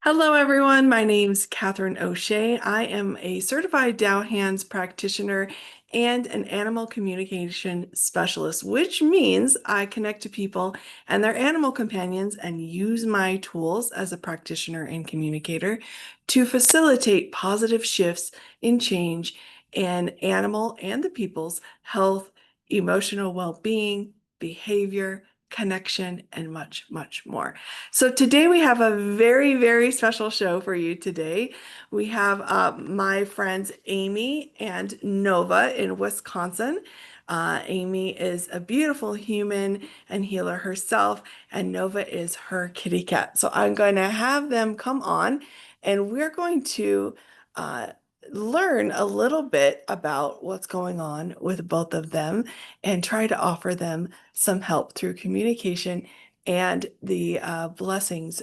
Hello, everyone. My name's Catherine O'Shea. I am a certified Tao Hands practitioner and an animal communication specialist, which means I connect to people and their animal companions and use my tools as a practitioner and communicator to facilitate positive shifts in change in animal and the people's health, emotional well-being, behavior, connection, and much, much more. So today we have a very, very special show for you today. We have my friends Amy and Nova in Wisconsin. Amy is a beautiful human and healer herself, and Nova is her kitty cat. So I'm going to have them come on, and we're going to uh, learn a little bit about what's going on with both of them and try to offer them some help through communication and the blessings,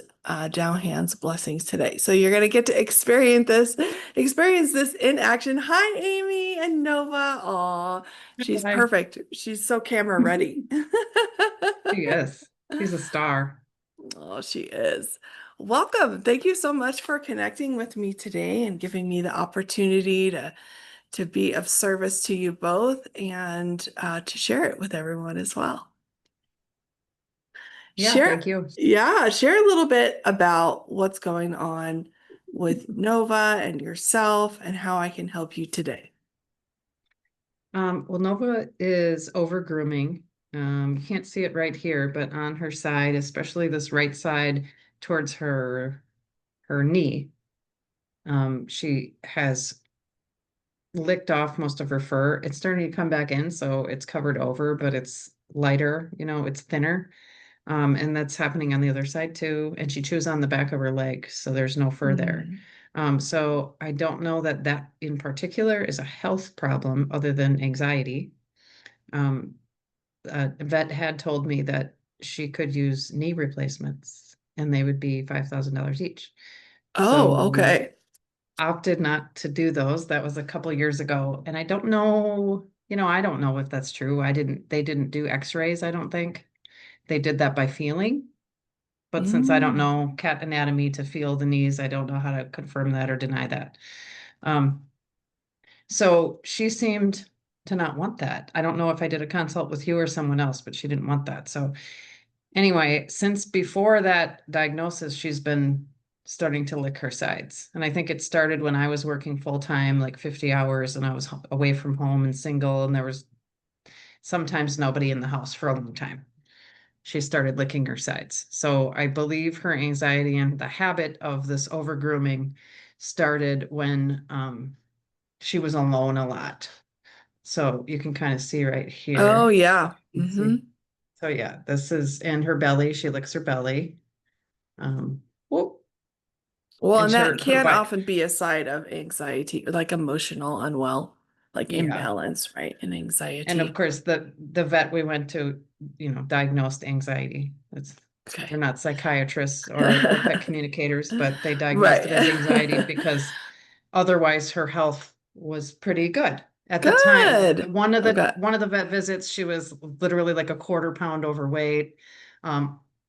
Dow Hands blessings today. So you're gonna get to experience this in action. Hi, Amy and Nova. Aw, she's Hi. perfect. She's so camera ready. She is. She's a star. Oh, she is. Welcome. Thank you so much for connecting with me today and giving me the opportunity to be of service to you both and to share it with everyone as well. Yeah, thank Share, you. yeah, share a little bit about what's going on with Nova and yourself and how I can help you today. Well, Nova is over grooming. You can't see it right here, but on her side, especially this right side towards her knee, she has licked off most of her fur. It's starting to come back in, so it's covered over, but it's lighter, it's thinner. And that's happening on the other side too. And she chews on the back of her leg, so there's no fur there. Mm. So I don't know that that in particular is a health problem other than anxiety. Um, a vet had told me that she could use knee replacements and they would be $5,000 each. Oh, So okay. opted not to do those. That was a couple years ago. And I don't know, I don't know if that's true. They didn't do x-rays, I don't think. They did that by feeling. But since I don't Mm. know cat anatomy to feel the knees, I don't know how to confirm that or deny that. Um, so she seemed to not want that. I don't know if I did a consult with you or someone else, but she didn't want that. So anyway, since before that diagnosis, she's been starting to lick her sides. And I think it started when I was working full time, like 50 hours, and I was away from home and single, and there was sometimes nobody in the house for a long time. She started licking her sides. So I believe her anxiety and the habit of this over grooming started when she was alone a lot. So you can kind of see right Oh, here. yeah. You see. Hmm. So yeah, this is in her belly. She licks her belly. Whoop, Well, and and that her can wife. often be a side of anxiety, like emotional unwell, like Yeah. imbalance, right? And And of anxiety. course, the vet we went to, diagnosed anxiety. They're Okay. not psychiatrists or pet communicators, but they diagnosed it as anxiety Right. because otherwise her health was pretty good. At the time, Good. Okay. one of the vet visits, she was literally like a quarter pound overweight.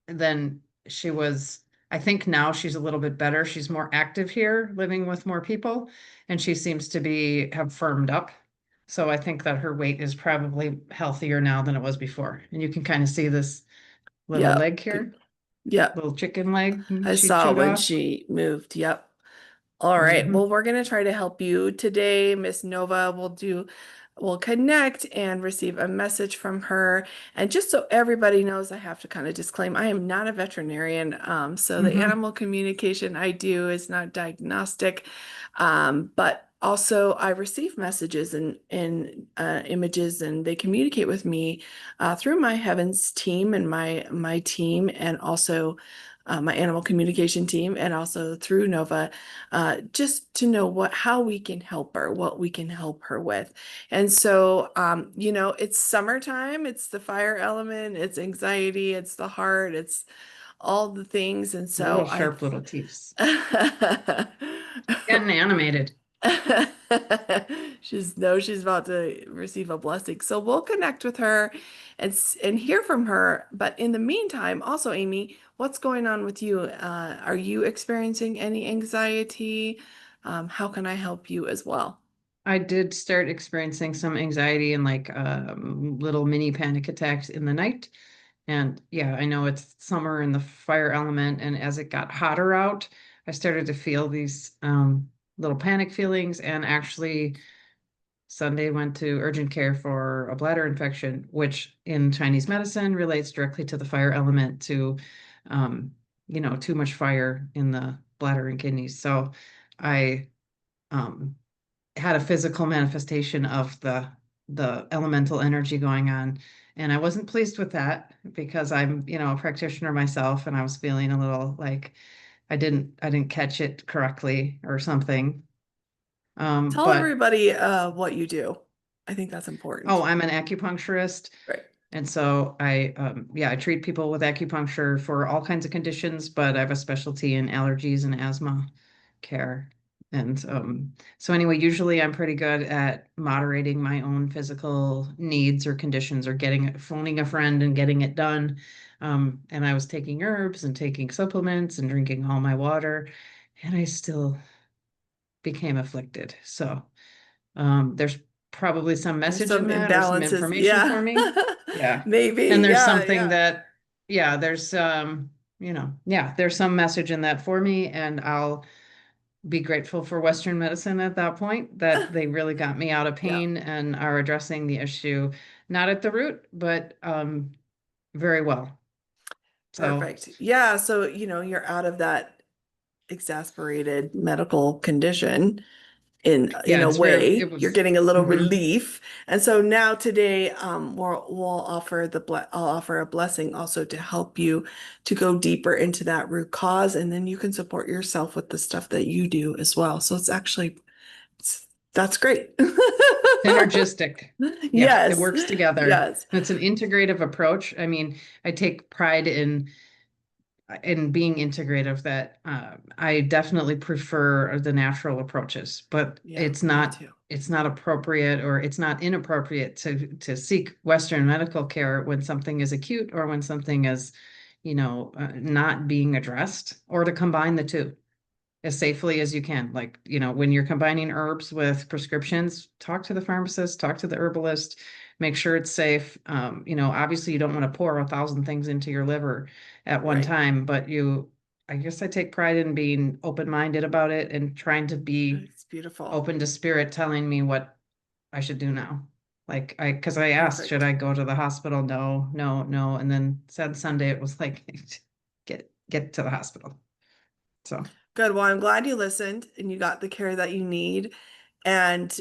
Then she was, I think now she's a little bit better. She's more active here, living with more people, and she seems to be have firmed up. So I think that her weight is probably healthier now than it was before. And you can kind of see this little Yep. leg here, Yep. little chicken leg I she saw chewed when off. she moved. Yep. All right. Hmm. Well, we're going to try to help you today. Miss Nova will connect and receive a message from her. And just so everybody knows, I have to kind of disclaim, I am not a veterinarian. So the Hmm. animal communication I do is not diagnostic. But also I receive messages and images and they communicate with me through my Heavens team and my team and also my animal communication team and also through Nova just to know how we can help her, what we can help her with. And so, it's summertime, it's the fire element, it's anxiety, it's the heart, it's all the things. And Little so sharp little teeth. I, Getting animated. She's knows she's about to receive a blessing. So we'll connect with her and hear from her. But in the meantime, also, Amy, what's going on with you? Are you experiencing any anxiety? How can I help you as well? I did start experiencing some anxiety and like little mini panic attacks in the night. And yeah, I know it's summer in the fire element, and as it got hotter out, I started to feel these little panic feelings. And actually, Sunday went to urgent care for a bladder infection, which in Chinese medicine relates directly to the fire element, to um, too much fire in the bladder and kidneys. So I um, had a physical manifestation of the elemental energy going on. And I wasn't pleased with that because I'm, a practitioner myself, and I was feeling a little like I didn't catch it correctly or something. Tell But everybody what you do. I think that's oh, important. I'm an acupuncturist. Right. And so I treat people with acupuncture for all kinds of conditions, but I have a specialty in allergies and asthma care. And so anyway, usually I'm pretty good at moderating my own physical needs or conditions, or phoning a friend and getting it done. And I was taking herbs and taking supplements and drinking all my water, and I still became afflicted. So there's probably some There's message some in that, or some imbalances. information Yeah. for me. Yeah. And Maybe. there's Yeah, something yeah. that, yeah, there's, yeah, there's some message in that for me. And I'll be grateful for Western medicine at that point, that they really got me out of Yeah. pain and are addressing the issue, not at the root, but very well. So, Perfect. Yeah, so you're out of that exasperated medical condition in yeah, a it way. You're was, getting a little mhm. relief. And so now today we'll offer I'll offer a blessing also to help you to go deeper into that root cause, and then you can support yourself with the stuff that you do as well. So that's great. Synergistic. Yeah, it Yes. works together. Yes. It's an integrative approach. I mean, I take pride in being integrative, that I definitely prefer the natural approaches, but Yeah, it's me not too. it's not appropriate, or it's not inappropriate to seek Western medical care when something is acute, or when something is, not being addressed, or to combine the two as safely as you can. Like, when you're combining herbs with prescriptions, talk to the pharmacist, talk to the herbalist, make sure it's safe. Obviously you don't want to pour 1,000 things into your liver at one Right. time, but I guess I take pride in being open-minded about it, and trying to be It's beautiful. open to spirit telling me what I should do now. Like because I asked, should Perfect. I go to the hospital? No, no, no. And then said Sunday, it was like, get to the hospital. So Good. Well, I'm glad you listened and you got the care that you need. And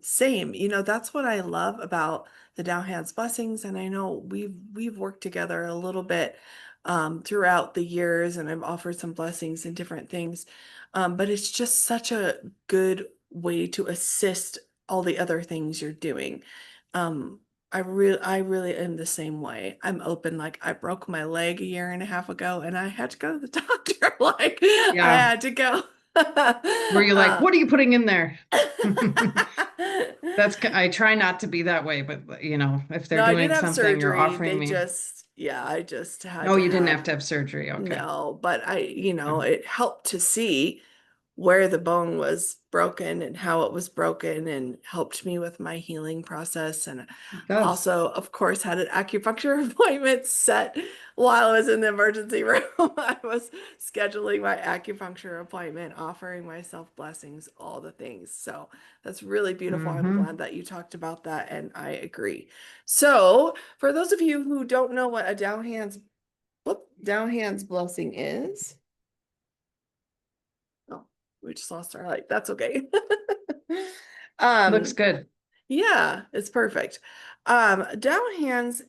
same, that's what I love about the Dow Hands Blessings. And I know we've worked together a little bit throughout the years, and I've offered some blessings and different things. But it's just such a good way to assist all the other things you're doing. Um, I really am the same way. I'm open. Like I broke my leg a year and a half ago, and I had to go to the doctor. Like I yeah. had to go. Were you like, Uh, what are you putting in there? I try not to be that way, but if they're no, I did doing have something or surgery. offering me, I just had oh, to you didn't have have to have surgery. Okay. no, but Oh, it helped to see where the bone was broken and how it was broken, and helped me with my healing process. And it does. also, of course, had an acupuncture appointment set while I was in the emergency room. I was scheduling my acupuncture appointment, offering myself blessings, all the things. So that's really beautiful. I'm glad Hmm. that you talked about that, and I agree. So, for those of you who don't know what a down hands blessing is, oh, we just lost our light. That's okay. Looks Um, good. yeah, it's perfect. Down hands.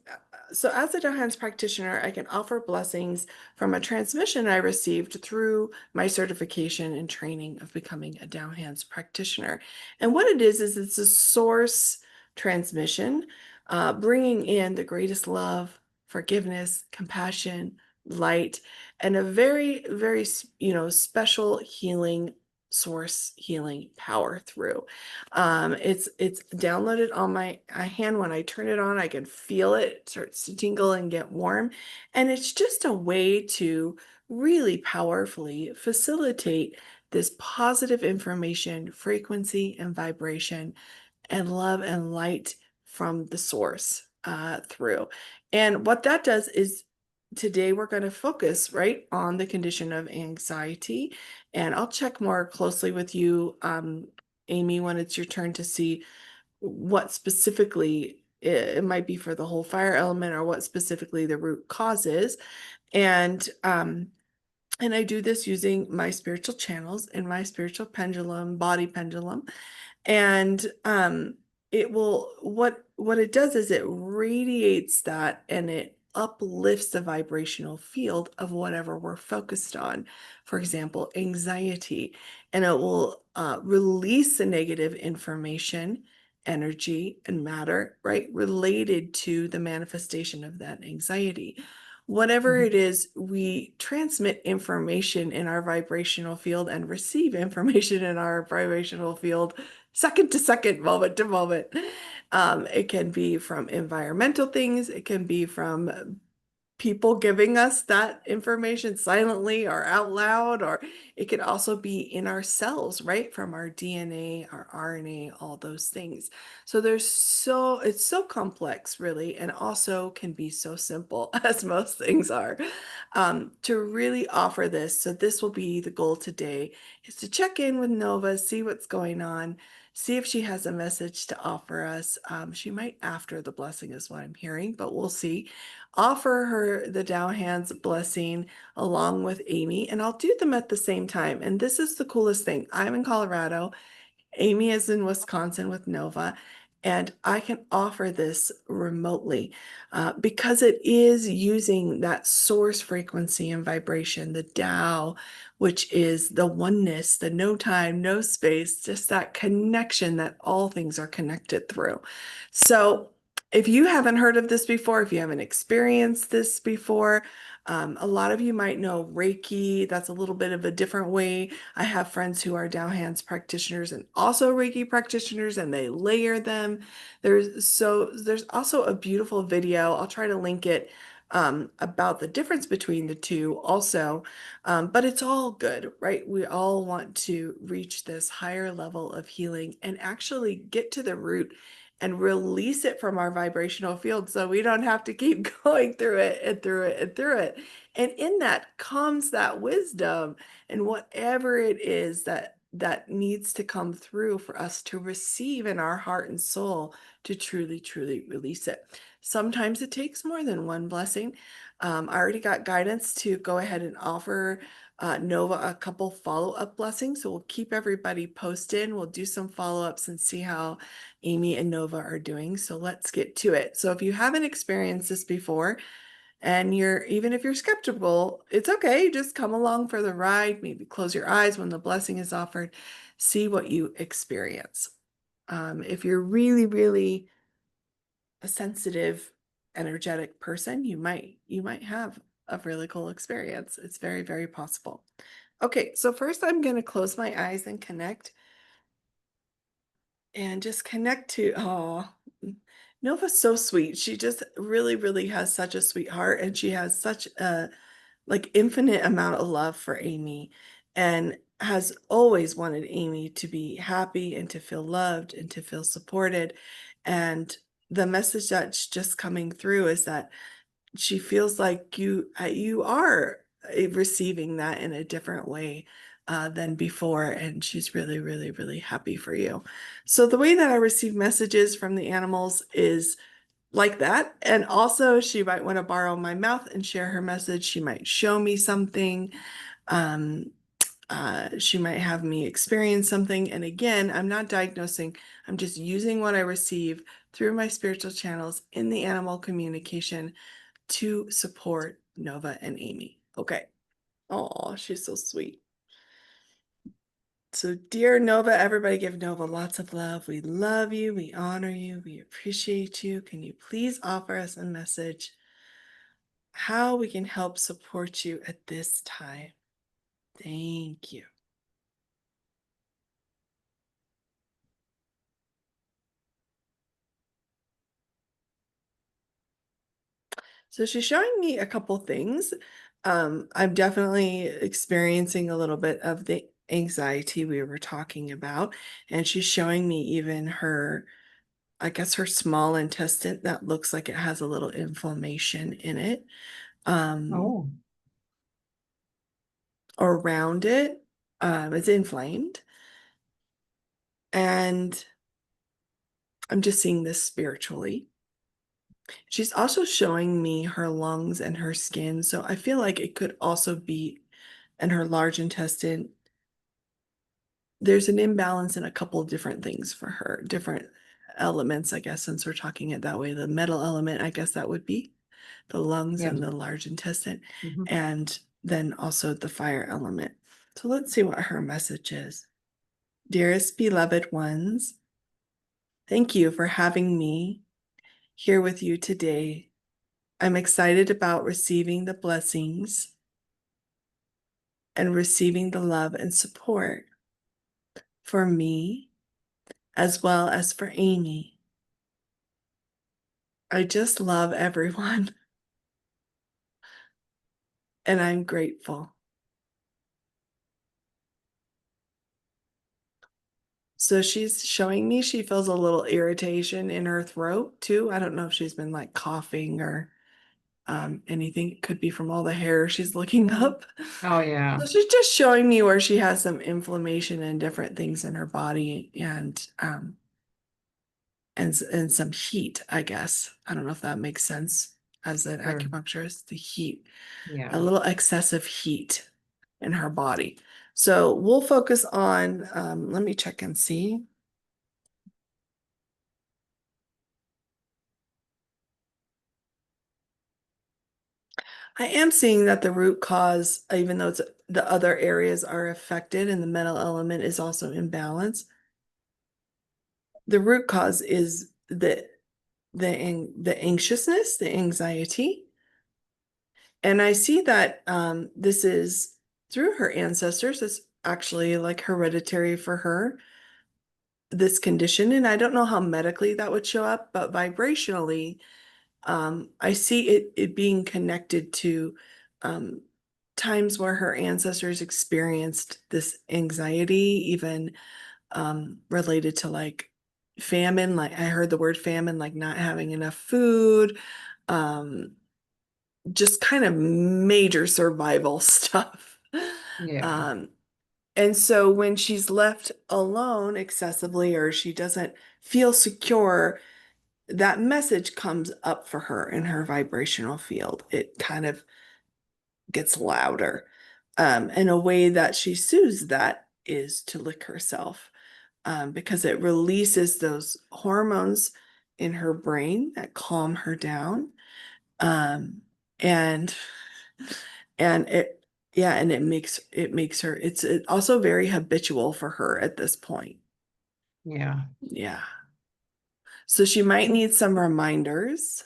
So as a Down hands practitioner, I can offer blessings from a transmission I received through my certification and training of becoming a Down hands practitioner. And what it is it's a source transmission, bringing in the greatest love, forgiveness, compassion, light, and a very, very, special healing source healing power through. It's downloaded on my hand. When I turn it on, I can feel it. It starts to tingle and get warm. And it's just a way to really powerfully facilitate this positive information, frequency, and vibration, and love and light from the source through. And what that does is today we're going to focus right on the condition of anxiety. And I'll check more closely with you, Amy, when it's your turn to see what specifically it might be for the whole fire element or what specifically the root cause is. And I do this using my spiritual channels and my spiritual pendulum, body pendulum. And it will, what it does is it radiates that and it uplifts the vibrational field of whatever we're focused on. For example, anxiety, and it will release the negative information, energy, and matter, right, related to the manifestation of that anxiety. Whatever it is, we transmit information in our vibrational field and receive information in our vibrational field second to second, moment to moment. It can be from environmental things, it can be from people giving us that information silently or out loud, or it could also be in our cells, right? From our DNA, our RNA, all those things. So it's so complex, really, and also can be so simple, as most things are, to really offer this. So this will be the goal today, is to check in with Nova, see what's going on, see if she has a message to offer us. She might after the blessing is what I'm hearing, but we'll see. Offer her the Tao Hands blessing along with Amy, and I'll do them at the same time. And this is the coolest thing. I'm in Colorado. Amy is in Wisconsin with Nova, and I can offer this remotely because it is using that source frequency and vibration, the Tao, which is the oneness, the no time, no space, just that connection that all things are connected through. So, if you haven't heard of this before, if you haven't experienced this before, a lot of you might know Reiki. That's a little bit of a different way. I have friends who are Tao Hands practitioners and also Reiki practitioners, and they layer them. There's also a beautiful video. I'll try to link it about the difference between the two also. But it's all good, right? We all want to reach this higher level of healing and actually get to the root and release it from our vibrational field so we don't have to keep going through it and through it and through it. And in that comes that wisdom and whatever it is that needs to come through for us to receive in our heart and soul to truly, truly release it. Sometimes it takes more than one blessing. I already got guidance to go ahead and offer Nova a couple follow-up blessings. So we'll keep everybody posted. We'll do some follow-ups and see how Amy and Nova are doing. So let's get to it. So if you haven't experienced this before, and even if you're skeptical, it's okay. Just come along for the ride. Maybe close your eyes when the blessing is offered. See what you experience. If you're really, really a sensitive, energetic person, you might have a really cool experience. It's very, very possible. Okay, so first I'm going to close my eyes and connect, and just connect to, oh, Nova's so sweet. She just really, really has such a sweet heart, and she has such a like infinite amount of love for Amy, and has always wanted Amy to be happy and to feel loved and to feel supported. And the message that's just coming through is that she feels like you are receiving that in a different way than before, and she's really, really, really happy for you. So the way that I receive messages from the animals is like that. And also, she might want to borrow my mouth and share her message. She might show me something. Um, she might have me experience something. And again, I'm not diagnosing, I'm just using what I receive through my spiritual channels in the animal communication to support Nova and Amy. Okay. Oh, she's so sweet. So, dear Nova, everybody give Nova lots of love. We love you. We honor you. We appreciate you. Can you please offer us a message how we can help support you at this time? Thank you. So she's showing me a couple things. I'm definitely experiencing a little bit of the anxiety we were talking about, and she's showing me even her, I guess her small intestine that looks like it has a little inflammation in it, Oh, around it. It's inflamed, and I'm just seeing this spiritually. She's also showing me her lungs and her skin, so I feel like it could also be in her large intestine. There's an imbalance in a couple of different things for her, different elements, I guess, since we're talking it that way. The metal element, I guess that would be the lungs yeah. and the large intestine, Mhm. and then also the fire element. So let's see what her message is. Dearest beloved ones, thank you for having me here with you today. I'm excited about receiving the blessings and receiving the love and support for me as well as for Amy. I just love everyone and I'm grateful. So she's showing me she feels a little irritation in her throat too. I don't know if she's been like coughing or anything. It could be from all the hair she's looking up. Oh, yeah, So she's just showing me where she has some inflammation and different things in her body and some heat, I guess. I don't know if that makes sense as an sure. acupuncturist, the heat, a Yeah. little excessive heat in her body. So we'll focus on, let me check and see. I am seeing that the root cause, even though the other areas are affected and the metal element is also imbalanced, the root cause is the anxiousness, the anxiety. And I see that this is through her ancestors. It's actually like hereditary for her, this condition. And I don't know how medically that would show up, but vibrationally, I see it being connected to um, times where her ancestors experienced this anxiety, even related to like famine. Like I heard the word famine, like not having enough food, um, just kind of major survival stuff. Yeah. Um, and so when she's left alone excessively or she doesn't feel secure, that message comes up for her in her vibrational field. It kind of gets louder. And a way that she soothes that is to lick herself because it releases those hormones in her brain that calm her down. Um, and and it yeah, and it makes her it's also very habitual for her at this point. Yeah. Yeah. So she might need some reminders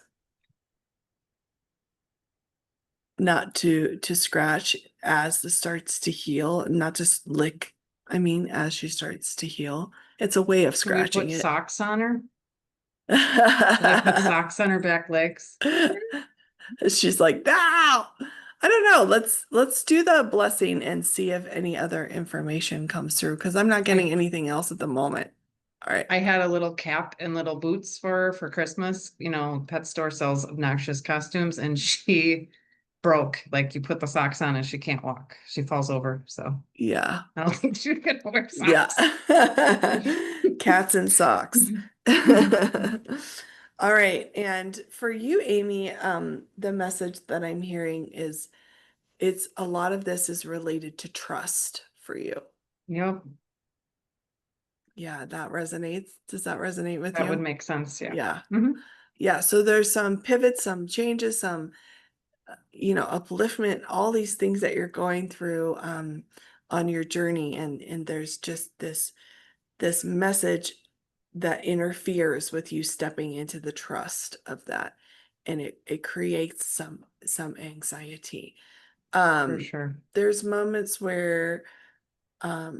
not to scratch as this starts to heal, not just lick, I mean, as she starts to heal. It's a way of Should we scratching put it. socks on her? Should I put socks on her back legs? She's like, "No." I don't know. Let's do the blessing and see if any other information comes through because I'm not getting I anything else at the moment. All right. I had a little cap and little boots for her for Christmas. You know, pet store sells obnoxious costumes, and she broke. Like you put the socks on and she can't walk. She falls over. So Yeah. I don't think she's gonna wear Yeah. socks. Cats and socks. All right. And for you, Amy, the message that I'm hearing is it's a lot of this is related to trust for you. Yep, Yeah, that resonates. Does that resonate with that would you? make sense. Yeah. Yeah. Hmm. Yeah. So there's some pivots, some changes, some, upliftment, all these things that you're going through on your journey. And there's just this message that interferes with you stepping into the trust of that. And it creates some anxiety. For Um, sure. there's moments where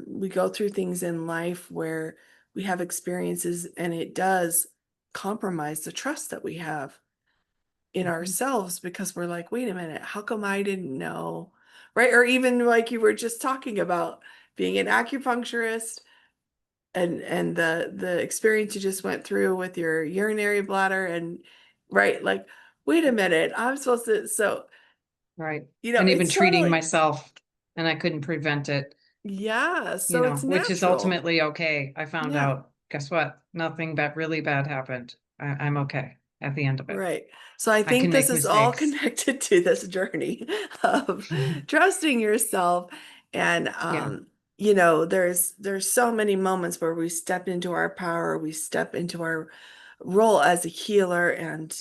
we go through things in life where we have experiences and it does compromise the trust that we have in Mhm. ourselves because we're like, wait a minute, how come I didn't know? Right? Or even like you were just talking about being an acupuncturist and the experience you just went through with your urinary bladder and right, like, wait a minute, I'm supposed to, so Right. And even it's treating totally, myself and I couldn't prevent it, yeah, so it's which is natural. ultimately okay. I found Yeah. out, guess what? Nothing bad, really bad happened. I'm okay at the end of it. Right. So I I think can this make is all mistakes. connected to this journey of trusting yourself. And Yeah. there's so many moments where we step into our power, we step into our role as a healer, and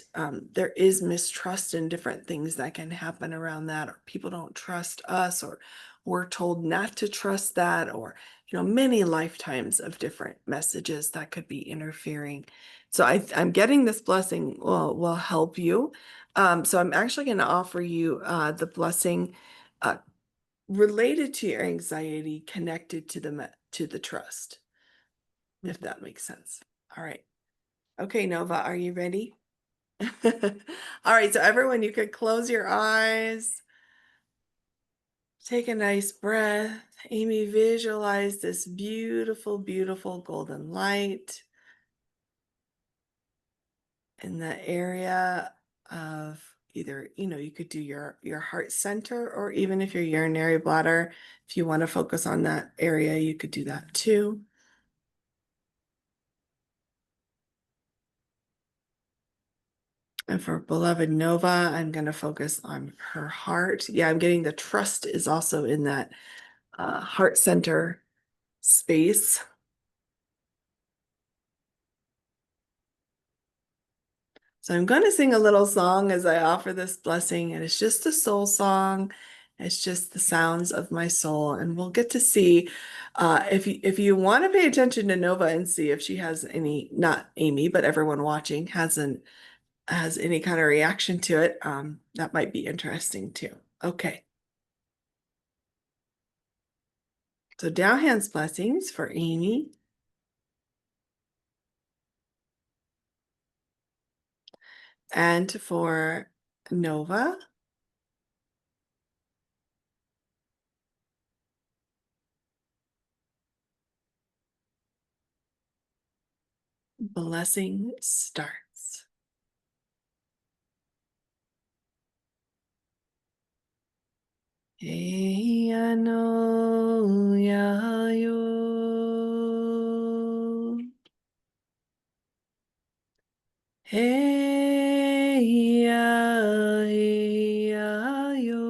there is mistrust in different things that can happen around that, or people don't trust us, or we're told not to trust that, or many lifetimes of different messages that could be interfering. So I'm getting this blessing will help you. So I'm actually going to offer you the blessing uh, related to your anxiety, connected to to the trust, if Mhm. that makes sense. All right. Okay, Nova, are you ready? All right. So everyone, you could close your eyes, take a nice breath. Amy, visualize this beautiful, beautiful golden light in the area of either, you could do your heart center, or even if your urinary bladder, if you want to focus on that area, you could do that too. And for beloved Nova, I'm going to focus on her heart. Yeah, I'm getting the trust is also in that heart center space. So I'm going to sing a little song as I offer this blessing, and it's just a soul song. It's just the sounds of my soul, and we'll get to see if you want to pay attention to Nova and see if she has any, not Amy, but everyone watching has any kind of reaction to it. That might be interesting too. Okay, so Tao Hands blessings for Amy and for Nova. Blessing starts. Eyano yayo. Hey ya, hey ya, yo.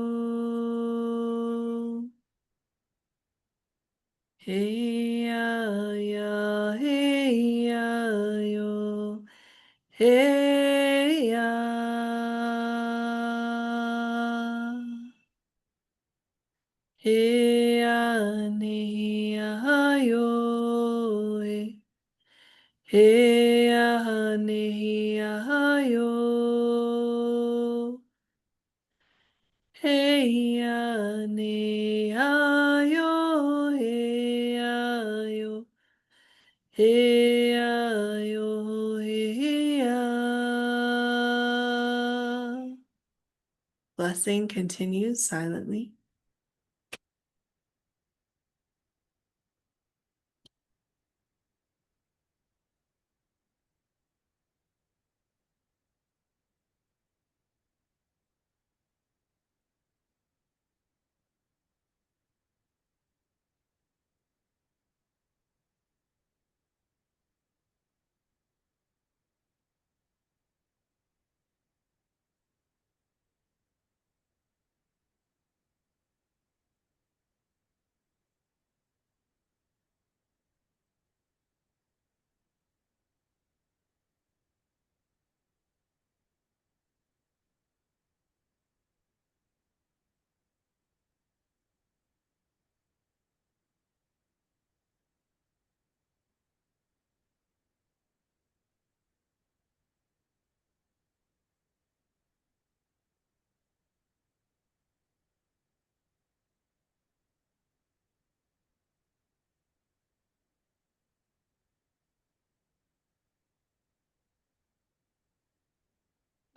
Hey ya, ya, hey ya, yo. Hey ya. Hey ya, ni ya, yo. Hey ya, ni ya, yo. Hey ya, ne ya, yo, hey ya, yo, hey ya, yo, hey ya. Blessing continues silently.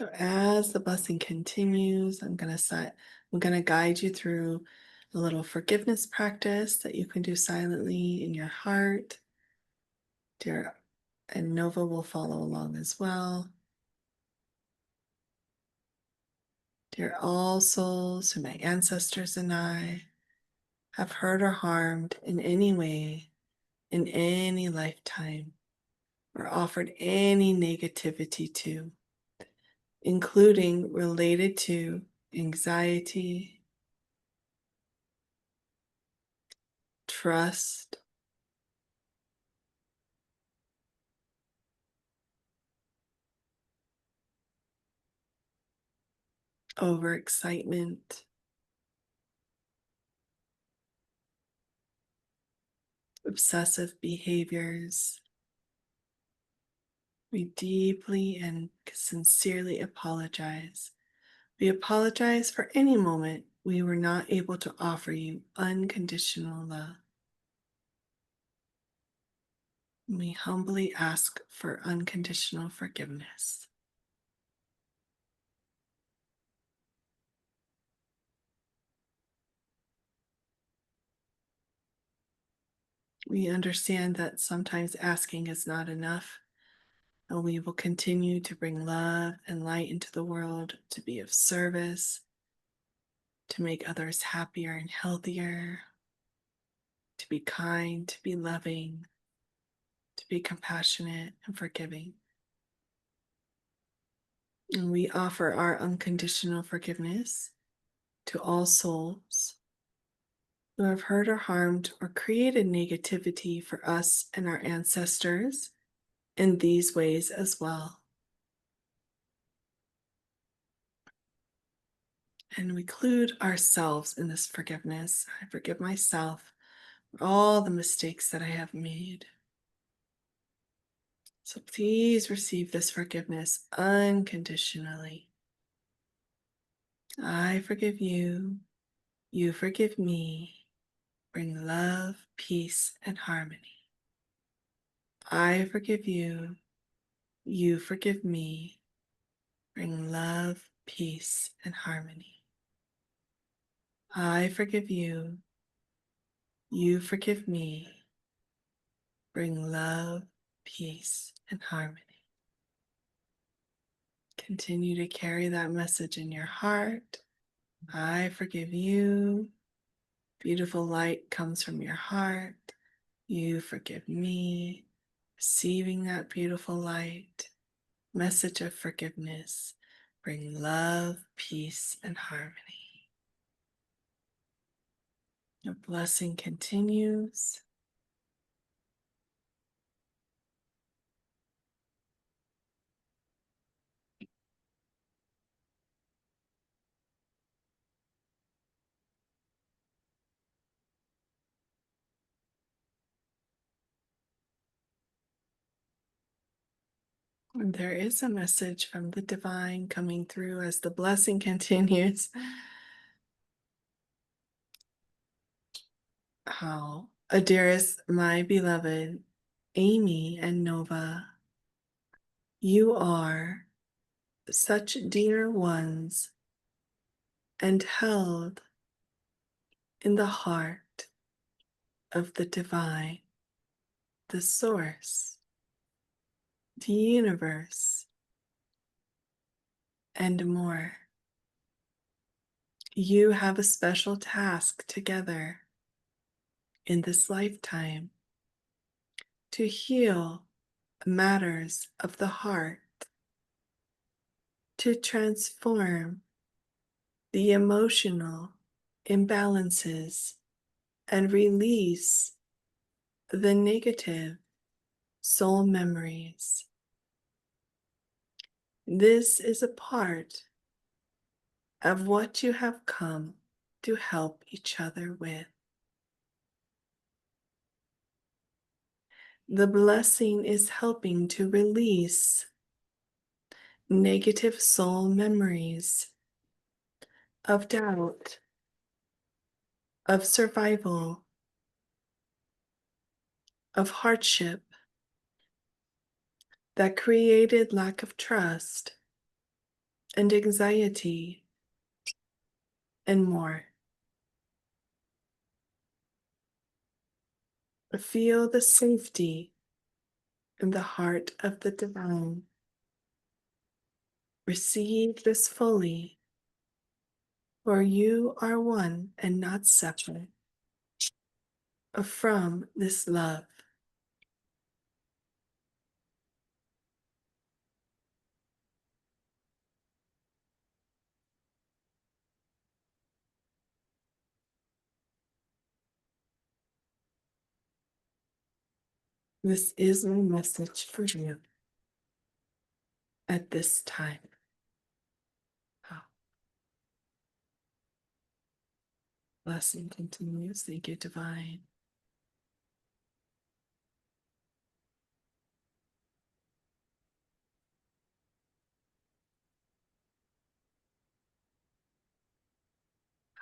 So as the blessing continues, I'm gonna guide you through a little forgiveness practice that you can do silently in your heart. Dear, and Nova will follow along as well. Dear all souls who my ancestors and I have hurt or harmed in any way, in any lifetime, or offered any negativity to, including related to anxiety, trust, overexcitement, obsessive behaviors. We deeply and sincerely apologize. We apologize for any moment we were not able to offer you unconditional love. We humbly ask for unconditional forgiveness. We understand that sometimes asking is not enough, and we will continue to bring love and light into the world to be of service, to make others happier and healthier, to be kind, to be loving, to be compassionate and forgiving. And we offer our unconditional forgiveness to all souls who have hurt or harmed or created negativity for us and our ancestors in these ways as well. And we include ourselves in this forgiveness. I forgive myself for all the mistakes that I have made. So please receive this forgiveness unconditionally. I forgive you. You forgive me. Bring love, peace, and harmony. I forgive you. You forgive me. Bring love, peace, and harmony. I forgive you. You forgive me. Bring love, peace, and harmony. Continue to carry that message in your heart. I forgive you. Beautiful light comes from your heart. You forgive me. Receiving that beautiful light, message of forgiveness. Bring love, peace, and harmony. Your blessing continues. And there is a message from the divine coming through as the blessing continues. How, dearest, my beloved Amy and Nova, you are such dear ones and held in the heart of the divine, the source, the universe, and more. You have a special task together in this lifetime to heal matters of the heart, to transform the emotional imbalances and release the negative soul memories. This is a part of what you have come to help each other with. The blessing is helping to release negative soul memories of doubt, of survival, of hardship that created lack of trust and anxiety and more. Feel the safety in the heart of the divine. Receive this fully, for you are one and not separate from this love. This is my message for you at this time. Oh, blessing continues. Thank you, divine.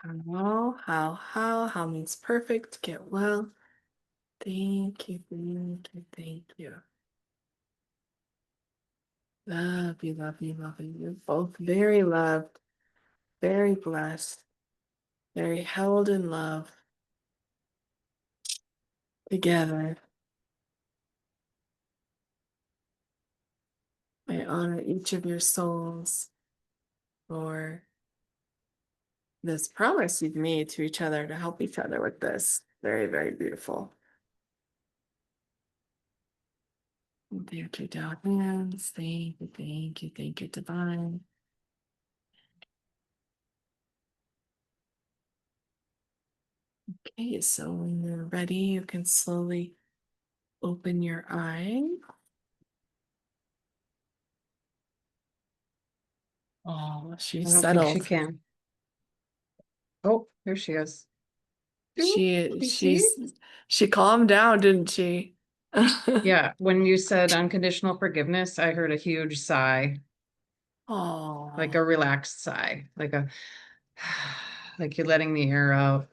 How means perfect. Get well. Thank you, thank you, thank you. Love you, love you, love you. You're both very loved, very blessed, very held in love together. I honor each of your souls for this promise you've made to each other to help each other with this. Very, very beautiful. Thank you, Tao Hands. Thank you, thank you, thank you, divine. Okay, so when you're ready, you can slowly open your eye. Oh, I she's don't think she settled. can. Oh, here she is. Oop, She you see? she's she calmed down, didn't she? Yeah, when you said unconditional forgiveness, I heard a huge sigh, like Oh, a relaxed sigh, like a like you're letting the air out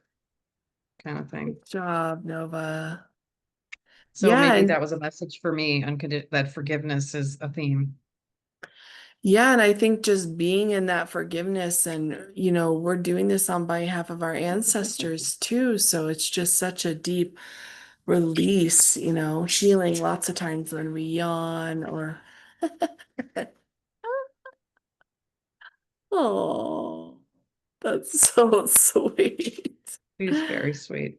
kind of thing. good job, Nova. So Yeah, maybe and that was a message for me, that forgiveness is a theme. yeah, and I think just being in that forgiveness and we're doing this on behalf of our ancestors too. So it's just such a deep release, healing lots of times when we yawn or oh, that's so sweet. She's very sweet.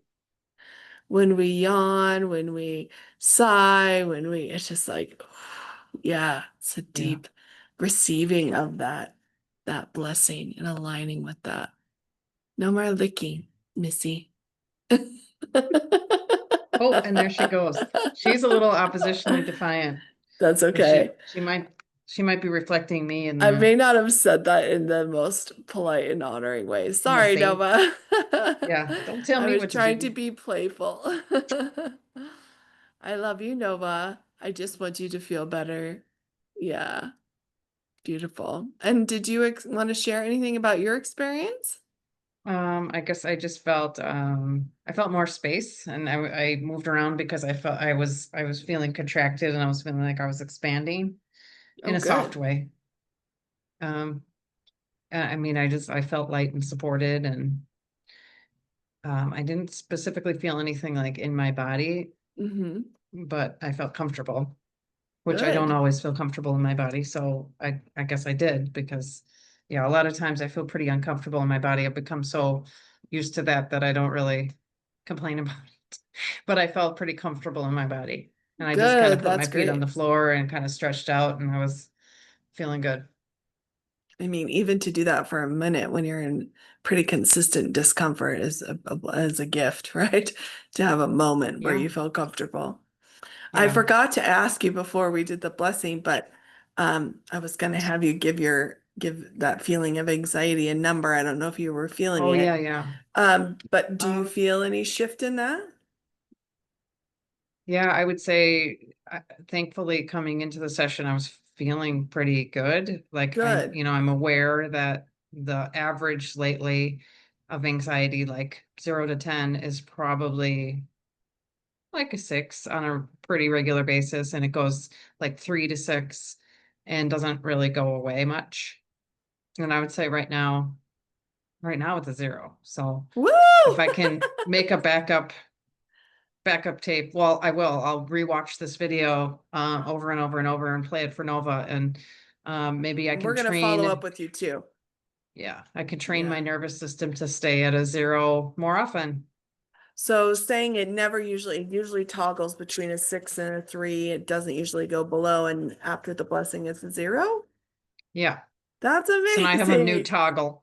When we yawn, when we sigh, it's just like, yeah, it's a Yeah. deep receiving of that blessing and aligning with that. No more licking, Missy. Oh, and there she goes. She's a little oppositionally defiant, That's but okay. she might be reflecting me I may not have said that in the most polite and honoring way. in the Sorry, bait. Nova. Yeah, don't tell I me was what to trying to do. be playful. I love you, Nova. I just want you to feel better. Yeah, beautiful. And did you want to share anything about your experience? I guess I felt more space and I moved around because I was feeling contracted and I was feeling like I was expanding in Oh, a soft good. way. Um, I mean, I felt light and supported and I didn't specifically feel anything like in my body, Mm-hmm. but I felt comfortable, which I don't Good. always feel comfortable in my body. So I guess I did because, yeah, a lot of times I feel pretty uncomfortable in my body. I've become so used to that that I don't really complain about it. But I felt pretty comfortable in my body. And I just kind of Good. put my That's feet on great. the floor and kind of stretched out and I was feeling good. I mean, even to do that for a minute when you're in pretty consistent discomfort is a gift, right? To have a moment where Yeah. you feel comfortable. I Yeah. forgot to ask you before we did the blessing, but I was going to have you give that feeling of anxiety a number. I don't know if you were feeling Oh yeah, it. yeah. But do you Um, feel any shift in that? Yeah, I would say, thankfully, coming into the session, I was feeling pretty good. Like Good. I'm aware that the average lately of anxiety, like 0 to 10, is probably like a 6 on a pretty regular basis, and it goes like 3 to 6 and doesn't really go away much. And I would say right now it's a 0. So if Woo! I can make a backup tape, well, I will. I'll rewatch this video over and over and over and play it for Nova. And maybe I We're can gonna follow up train, with you too. yeah, I can train my Yeah. nervous system to stay at a 0 more often. So saying it usually toggles between a 6 and a 3. It doesn't usually go below, and after the blessing it's a 0. Yeah. That's So now I have a new amazing. toggle.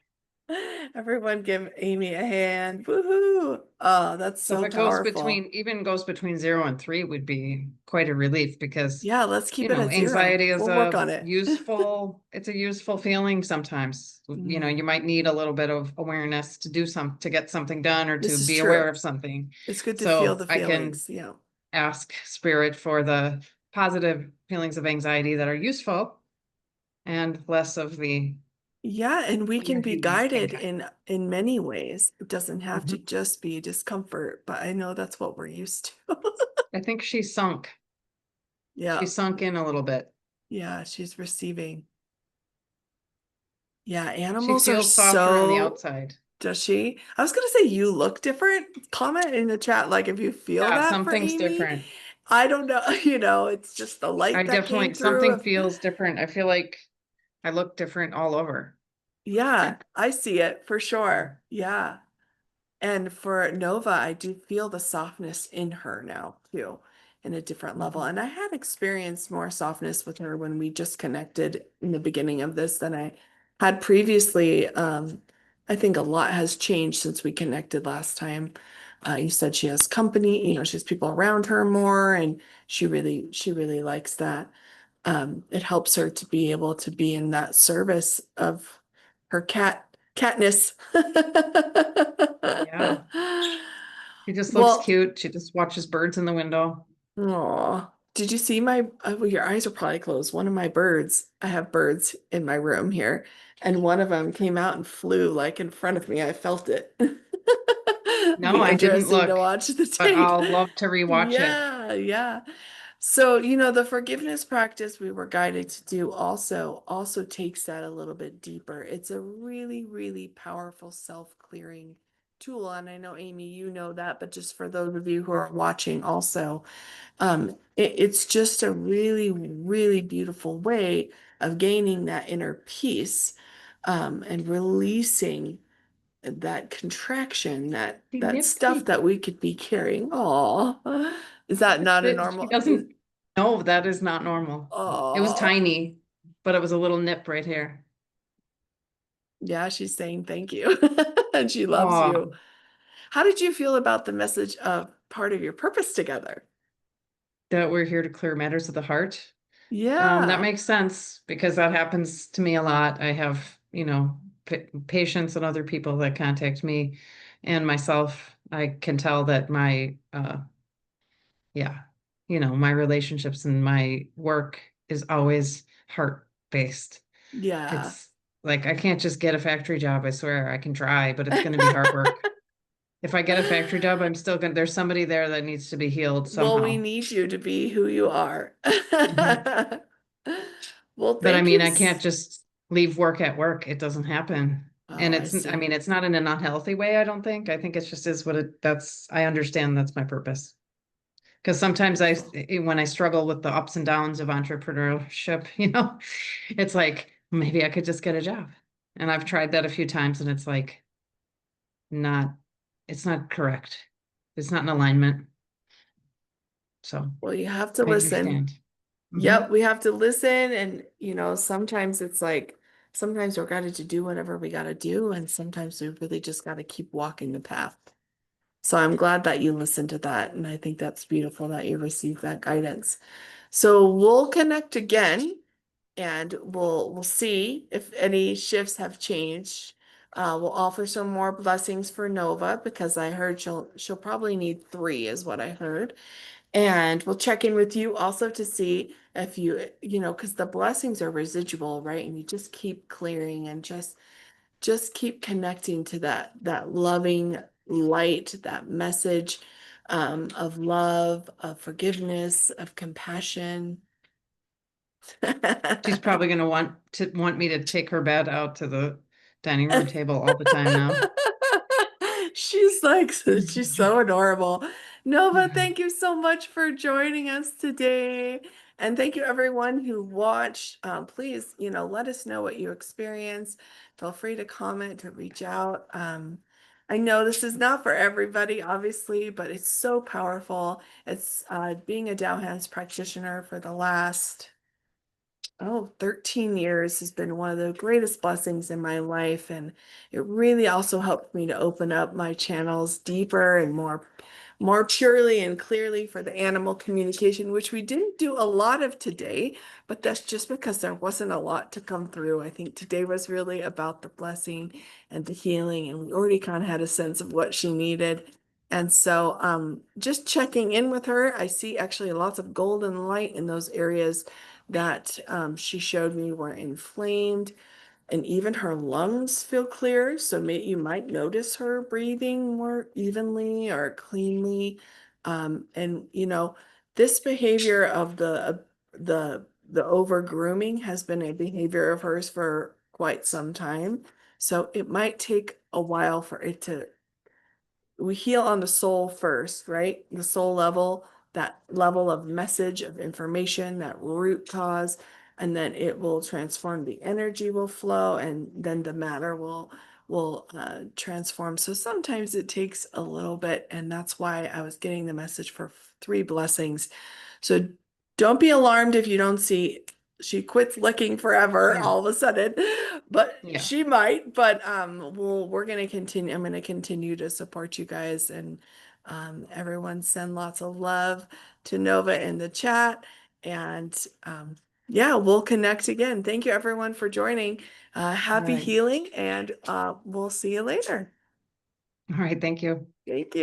Everyone give Amy a hand. Woohoo. Oh, that's So if so it goes powerful. between, even goes between 0 and 3 would be quite a relief because, Yeah, let's keep it at 0. anxiety is We'll work on it. it's a useful feeling sometimes. You Mm, might need a little bit of awareness to to get something done or to this is be true. aware of something. It's good to feel So the I can feelings. Yeah. ask spirit for the positive feelings of anxiety that are useful and less of the Yeah, and we can be energy guided anxiety. in many ways. It doesn't have to Mhm. just be discomfort, but I know that's what we're used to. I think she sunk. Yeah. She sunk in a little bit. Yeah, she's receiving. Yeah, She animals are feels softer on the so, outside. does she? I was gonna say you look different. Comment in the chat like if you feel Yeah, that for something's Amy. different. I don't know, it's just the I light that came definitely, through something of, feels different. I feel like I look different all over. yeah, I see it for sure. Yeah. And for Nova, I do feel the softness in her now too, in a different level. Mhm. And I had experienced more softness with her when we just connected in the beginning of this than I had previously. I think a lot has changed since we connected last time. You said she has company, she has people around her more, and she really likes that. It helps her to be able to be in that service of her catness. Yeah. She just looks Well, cute. She just watches birds in the window. aw, did you see my, well, your eyes are probably closed. One of my birds, I have birds in my room here, and one of them came out and flew like in front of me. I felt it. No, Be I didn't interesting to look, watch the but tape. I'll love to rewatch it. Yeah, yeah. So, the forgiveness practice we were guided to do also takes that a little bit deeper. It's a really, really powerful self-clearing tool. And I know, Amy, you know that, but just for those of you who are watching also, it's just a really, really beautiful way of gaining that inner peace, and releasing that contraction, She that nipped stuff me. that we could be carrying. Oh, is that not a She normal? doesn't, no, that is not normal. It was Oh, tiny, but it was a little nip right here. yeah, she's saying thank you. And she loves Oh, you. How did you feel about the message of part of your purpose together? that we're here to clear matters of the heart. That Yeah. makes sense because that happens to me a lot. I have, patients and other people that contact me and myself. I can tell that yeah, my relationships and my work is always heart based. Yeah. It's like I can't just get a factory job. I swear I can try, but it's going to be hard work. If I get a factory job, I'm still going to, there's somebody there that needs to be healed Well, we somehow. need you to be who you are. Mhm. Well, But I thank mean, you. I can't just leave work at work. It doesn't happen. Oh, And I I see. mean, it's not in an unhealthy way, I don't think. I think it's just is what I understand that's my purpose. Because sometimes Beautiful. when I struggle with the ups and downs of entrepreneurship, it's like maybe I could just get a job. And I've tried that a few times and it's like not, it's not correct. It's not in alignment. So Well, you have to I listen. understand. Yep, Hmm. we have to listen. And, sometimes it's like, sometimes we're guided to do whatever we got to do. And sometimes we really just got to keep walking the path. So I'm glad that you listened to that. And I think that's beautiful that you received that guidance. So we'll connect again, and we'll see if any shifts have changed. We'll offer some more blessings for Nova because I heard she'll probably need 3 is what I heard. And we'll check in with you also to see if because the blessings are residual, right? And you just keep clearing and just keep connecting to that loving light, that message, of love, of forgiveness, of compassion. She's probably gonna want me to take her bed out to the dining room table all the time now. She's like, she's so adorable. Nova, Mhm. thank you so much for joining us today. And thank you everyone who watched. Please, let us know what you experienced. Feel free to comment, to reach out. I know this is not for everybody, obviously, but it's so powerful. It's being a Tao Hands practitioner for the last 13 years has been one of the greatest blessings in my life. And it really also helped me to open up my channels deeper and more purely and clearly for the animal communication, which we didn't do a lot of today, but that's just because there wasn't a lot to come through. I think today was really about the blessing and the healing, and we already kind of had a sense of what she needed. And so just checking in with her, I see actually lots of golden light in those areas that she showed me were inflamed, and even her lungs feel clear. So you might notice her breathing more evenly or cleanly. And this behavior of the over grooming has been a behavior of hers for quite some time. So it might take a while for it to we heal on the soul first, right? The soul level, that level of message of information, that root cause, and then it will transform. The energy will flow, and then the matter will transform. So sometimes it takes a little bit, and that's why I was getting the message for three blessings. So don't be alarmed if you don't see she quits licking forever Yeah, all of a sudden, but yeah. she might. But we're gonna continue. I'm gonna continue to support you guys, and everyone send lots of love to Nova in the chat, and yeah, we'll connect again. Thank you everyone for joining. All Happy right. healing, and we'll see you later. All right, thank you. Thank you.